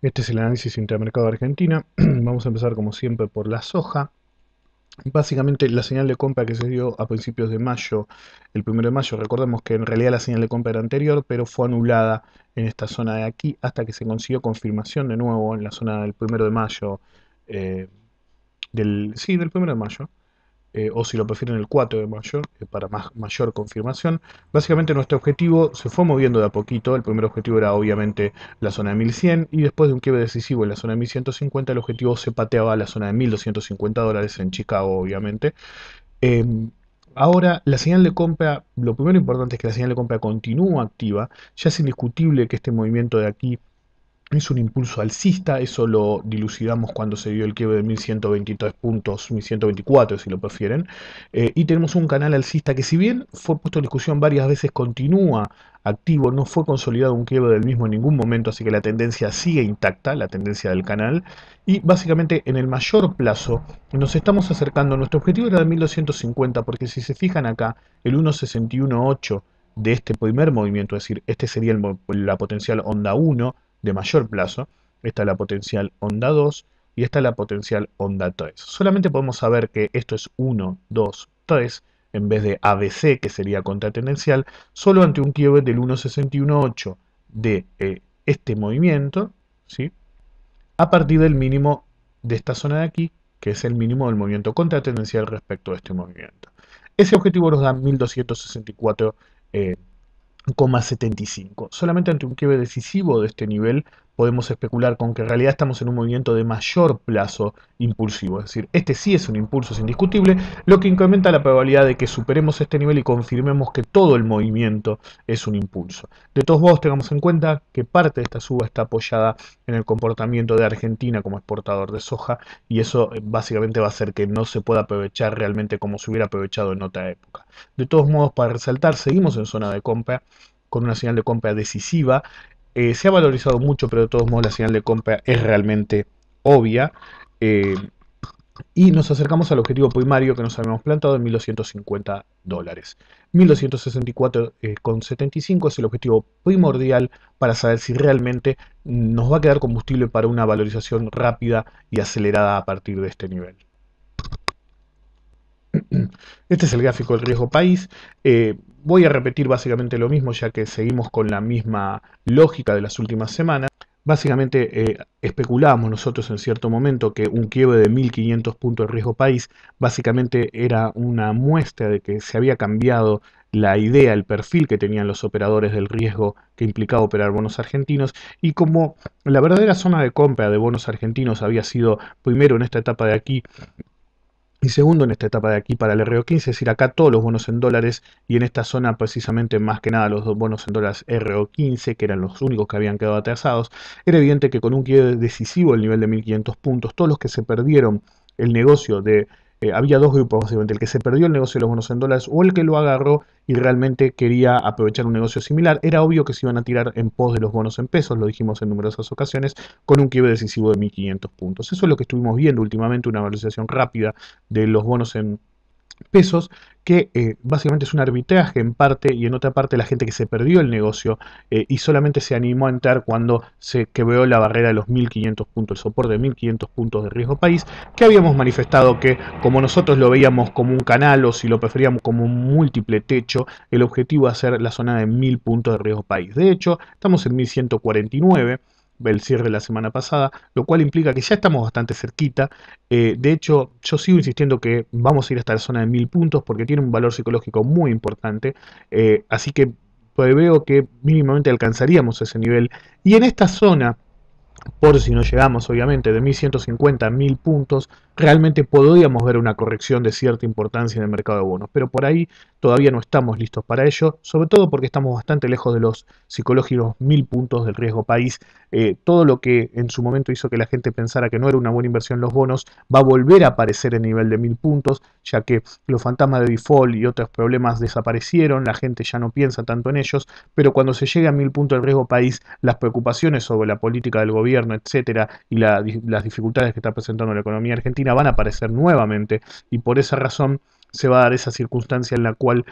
Este es el análisis intermercado de Argentina. Vamos a empezar como siempre por la soja. Básicamente la señal de compra que se dio a principios de mayo, el 1 de mayo, recordemos que en realidad la señal de compra era anterior, pero fue anulada en esta zona de aquí hasta que se consiguió confirmación de nuevo en la zona del 1 de mayo, eh, del 1 de mayo, o si lo prefieren el 4 de mayo, para mayor confirmación. Básicamente nuestro objetivo se fue moviendo de a poquito. El primer objetivo era obviamente la zona de 1100 y después de un quiebre decisivo en la zona de 1150 el objetivo se pateaba a la zona de $1.250 en Chicago obviamente. Eh, Ahora, la señal de compra, lo primero importante es que la señal de compra continúa activa. Ya es indiscutible que este movimiento de aquí es un impulso alcista, eso lo dilucidamos cuando se dio el quiebre de 1123 puntos, 1124 si lo prefieren, y tenemos un canal alcista que si bien fue puesto en discusión varias veces, continúa activo, no fue consolidado un quiebre del mismo en ningún momento, así que la tendencia sigue intacta, la tendencia del canal, y básicamente en el mayor plazo nos estamos acercando, nuestro objetivo era de 1250, porque si se fijan acá, el 1.618 de este primer movimiento, es decir, este sería la potencial onda 1, de mayor plazo, esta es la potencial onda 2 y esta es la potencial onda 3. Solamente podemos saber que esto es 1, 2, 3 en vez de ABC, que sería contratendencial, solo ante un quiebre del 1.618 de este movimiento, ¿sí? A partir del mínimo de esta zona de aquí, que es el mínimo del movimiento contratendencial respecto a este movimiento. Ese objetivo nos da 1264 75. Solamente ante un quiebre decisivo de este nivel podemos especular con que en realidad estamos en un movimiento de mayor plazo impulsivo. Es decir, este sí es un impulso, es indiscutible, lo que incrementa la probabilidad de que superemos este nivel y confirmemos que todo el movimiento es un impulso. De todos modos, tengamos en cuenta que parte de esta suba está apoyada en el comportamiento de Argentina como exportador de soja y eso básicamente va a hacer que no se pueda aprovechar realmente como se hubiera aprovechado en otra época. De todos modos, para resaltar, seguimos en zona de compra con una señal de compra decisiva. Se ha valorizado mucho, pero de todos modos la señal de compra es realmente obvia. Eh, y nos acercamos al objetivo primario que nos habíamos plantado en $1.250. 1.264,75 es el objetivo primordial para saber si realmente nos va a quedar combustible para una valorización rápida y acelerada a partir de este nivel. Este es el gráfico del riesgo país. Voy a repetir básicamente lo mismo ya que seguimos con la misma lógica de las últimas semanas. Básicamente especulábamos nosotros en cierto momento que un quiebre de 1500 puntos de riesgo país básicamente era una muestra de que se había cambiado la idea, el perfil que tenían los operadores del riesgo que implicaba operar bonos argentinos y como la verdadera zona de compra de bonos argentinos había sido primero en esta etapa de aquí y segundo, en esta etapa de aquí para el RO15, es decir, acá todos los bonos en dólares y en esta zona precisamente más que nada los dos bonos en dólares RO15, que eran los únicos que habían quedado atrasados, era evidente que con un quiebre decisivo el nivel de 1500 puntos, todos los que se perdieron el negocio de... había dos grupos básicamente, el que se perdió el negocio de los bonos en dólares o el que lo agarró y realmente quería aprovechar un negocio similar. Era obvio que se iban a tirar en pos de los bonos en pesos, lo dijimos en numerosas ocasiones, con un quiebre decisivo de 1500 puntos. Eso es lo que estuvimos viendo últimamente, una valorización rápida de los bonos en pesos, que básicamente es un arbitraje en parte y en otra parte la gente que se perdió el negocio y solamente se animó a entrar cuando se quebró la barrera de los 1500 puntos, el soporte de 1500 puntos de riesgo país, que habíamos manifestado que como nosotros lo veíamos como un canal o si lo preferíamos como un múltiple techo, el objetivo es hacer la zona de 1000 puntos de riesgo país. De hecho, estamos en 1149 el cierre de la semana pasada, lo cual implica que ya estamos bastante cerquita. De hecho, yo sigo insistiendo que vamos a ir hasta la zona de 1000 puntos porque tiene un valor psicológico muy importante. Así que pues, veo que mínimamente alcanzaríamos ese nivel. Y en esta zona, por si no llegamos obviamente de 1150 a 1000 puntos, realmente podríamos ver una corrección de cierta importancia en el mercado de bonos, pero por ahí todavía no estamos listos para ello, sobre todo porque estamos bastante lejos de los psicológicos 1000 puntos del riesgo país. Todo lo que en su momento hizo que la gente pensara que no era una buena inversión los bonos va a volver a aparecer en nivel de 1000 puntos, ya que los fantasmas de default y otros problemas desaparecieron, la gente ya no piensa tanto en ellos, pero cuando se llegue a 1000 puntos del riesgo país, las preocupaciones sobre la política del gobierno, etcétera, y las dificultades que está presentando la economía argentina van a aparecer nuevamente, y por esa razón se va a dar esa circunstancia en la cual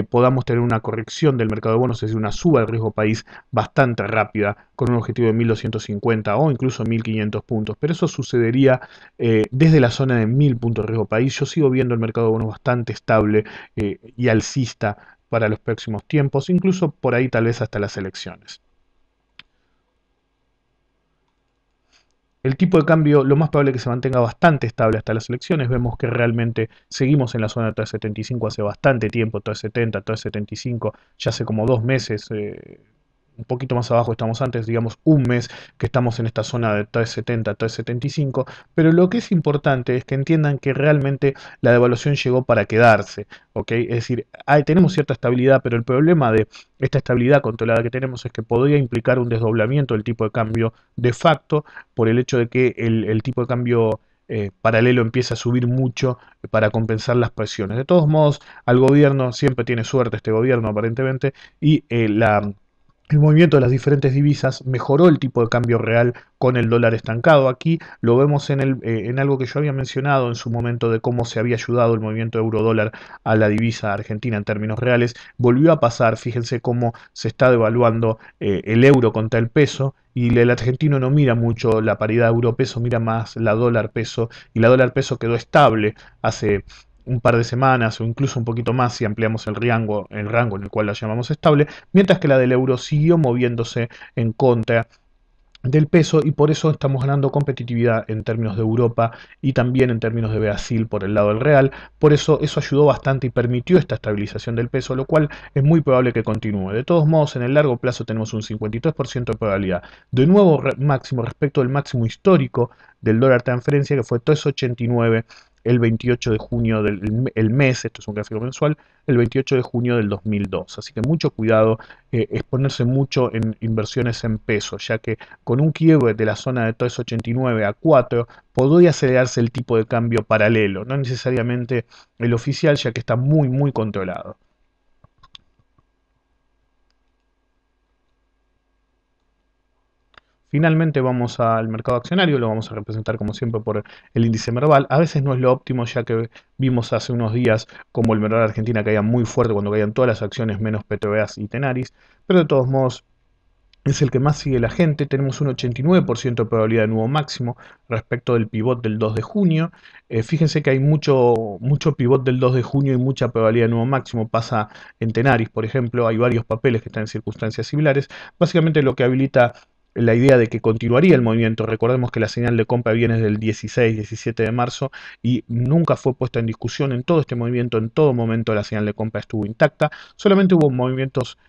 podamos tener una corrección del mercado de bonos, es decir, una suba del riesgo país bastante rápida, con un objetivo de 1250 o incluso 1500 puntos. Pero eso sucedería desde la zona de 1000 puntos de riesgo país. Yo sigo viendo el mercado de bonos bastante estable y alcista para los próximos tiempos, incluso por ahí tal vez hasta las elecciones. El tipo de cambio, lo más probable es que se mantenga bastante estable hasta las elecciones. Vemos que realmente seguimos en la zona de 3.75 hace bastante tiempo, 3.70, 3.75, ya hace como 2 meses, un poquito más abajo estamos antes, digamos un mes que estamos en esta zona de 3.70, 3.75, pero lo que es importante es que entiendan que realmente la devaluación llegó para quedarse, ¿ok? Es decir, tenemos cierta estabilidad, pero el problema de esta estabilidad controlada que tenemos es que podría implicar un desdoblamiento del tipo de cambio de facto por el hecho de que el tipo de cambio paralelo empieza a subir mucho para compensar las presiones. De todos modos, al gobierno siempre tiene suerte este gobierno aparentemente y el movimiento de las diferentes divisas mejoró el tipo de cambio real con el dólar estancado. Aquí lo vemos en algo que yo había mencionado en su momento de cómo se había ayudado el movimiento euro-dólar a la divisa argentina en términos reales. Volvió a pasar, fíjense cómo se está devaluando el euro contra el peso y el argentino no mira mucho la paridad euro-peso, mira más la dólar-peso y la dólar-peso quedó estable hace un par de semanas o incluso un poquito más si ampliamos el rango en el cual la llamamos estable, mientras que la del euro siguió moviéndose en contra del peso y por eso estamos ganando competitividad en términos de Europa y también en términos de Brasil por el lado del real. Por eso ayudó bastante y permitió esta estabilización del peso, lo cual es muy probable que continúe. De todos modos, en el largo plazo tenemos un 53% de probabilidad. De nuevo máximo respecto del máximo histórico del dólar transferencia que fue 3,89 el 28 de junio del mes, esto es un gráfico mensual, el 28 de junio del 2002. Así que mucho cuidado, exponerse mucho en inversiones en pesos, ya que con un quiebre de la zona de 3,89 a 4 podría acelerarse el tipo de cambio paralelo, no necesariamente el oficial, ya que está muy muy controlado. Finalmente vamos al mercado accionario, lo vamos a representar como siempre por el índice Merval. A veces no es lo óptimo ya que vimos hace unos días como el Merval Argentina caía muy fuerte cuando caían todas las acciones menos Petroeas y Tenaris, pero de todos modos es el que más sigue la gente. Tenemos un 89% de probabilidad de nuevo máximo respecto del pivot del 2 de junio. Fíjense que hay mucho pivot del 2 de junio y mucha probabilidad de nuevo máximo. Pasa en Tenaris, por ejemplo, hay varios papeles que están en circunstancias similares. Básicamente lo que habilita la idea de que continuaría el movimiento. Recordemos que la señal de compra viene desde el 16-17 de marzo y nunca fue puesta en discusión en todo este movimiento. En todo momento la señal de compra estuvo intacta. Solamente hubo movimientos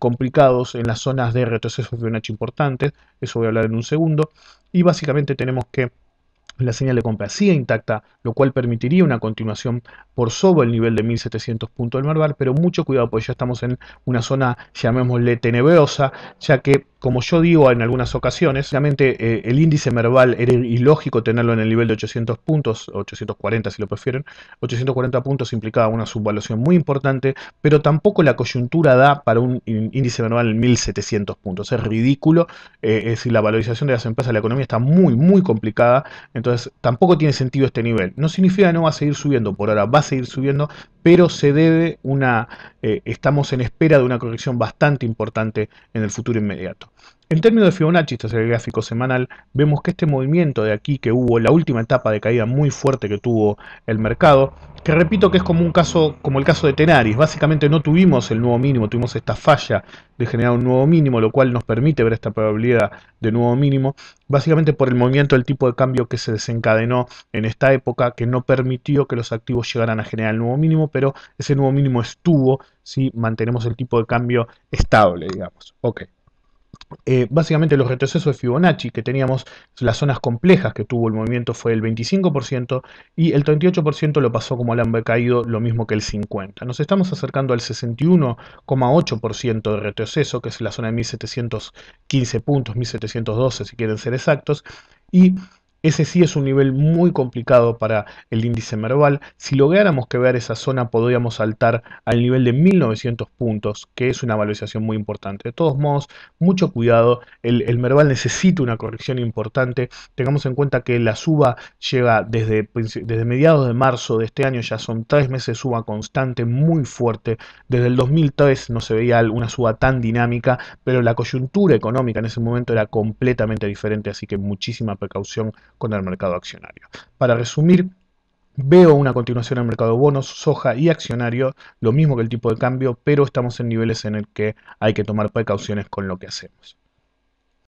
complicados en las zonas de retroceso Fibonacci importantes, eso voy a hablar en un segundo, y básicamente tenemos que la señal de compra sigue intacta, lo cual permitiría una continuación por sobre el nivel de 1700 puntos del Merval, pero mucho cuidado porque ya estamos en una zona, llamémosle tenebrosa, ya que, como yo digo en algunas ocasiones, realmente el índice Merval era ilógico tenerlo en el nivel de 800 puntos, 840 si lo prefieren, 840 puntos implicaba una subvaluación muy importante, pero tampoco la coyuntura da para un índice Merval en 1700 puntos, es ridículo, es decir, la valorización de las empresas, la economía está muy, muy complicada, entonces tampoco tiene sentido este nivel. No significa que no va a seguir subiendo, por ahora va a seguir subiendo, pero estamos en espera de una corrección bastante importante en el futuro inmediato. En términos de Fibonacci, este es el gráfico semanal, vemos que este movimiento de aquí que hubo, la última etapa de caída muy fuerte que tuvo el mercado, que repito que es como el caso de Tenaris, básicamente no tuvimos el nuevo mínimo, tuvimos esta falla de generar un nuevo mínimo, lo cual nos permite ver esta probabilidad de nuevo mínimo, básicamente por el movimiento del tipo de cambio que se desencadenó en esta época, que no permitió que los activos llegaran a generar el nuevo mínimo, pero ese nuevo mínimo estuvo si mantenemos el tipo de cambio estable, digamos. Ok. Básicamente los retrocesos de Fibonacci que teníamos, las zonas complejas que tuvo el movimiento fue el 25% y el 38% lo pasó como alambre caído, lo mismo que el 50%. Nos estamos acercando al 61,8% de retroceso, que es la zona de 1715 puntos, 1712 si quieren ser exactos, y Ese sí es un nivel muy complicado para el índice Merval. Si lográramos quebrar esa zona, podríamos saltar al nivel de 1900 puntos, que es una valorización muy importante. De todos modos, mucho cuidado, el Merval necesita una corrección importante. Tengamos en cuenta que la suba llega desde mediados de marzo de este año, ya son 3 meses de suba constante, muy fuerte. Desde el 2003 no se veía una suba tan dinámica, pero la coyuntura económica en ese momento era completamente diferente, así que muchísima precaución con el mercado accionario. Para resumir, veo una continuación en el mercado de bonos, soja y accionario, lo mismo que el tipo de cambio, pero estamos en niveles en el que hay que tomar precauciones con lo que hacemos.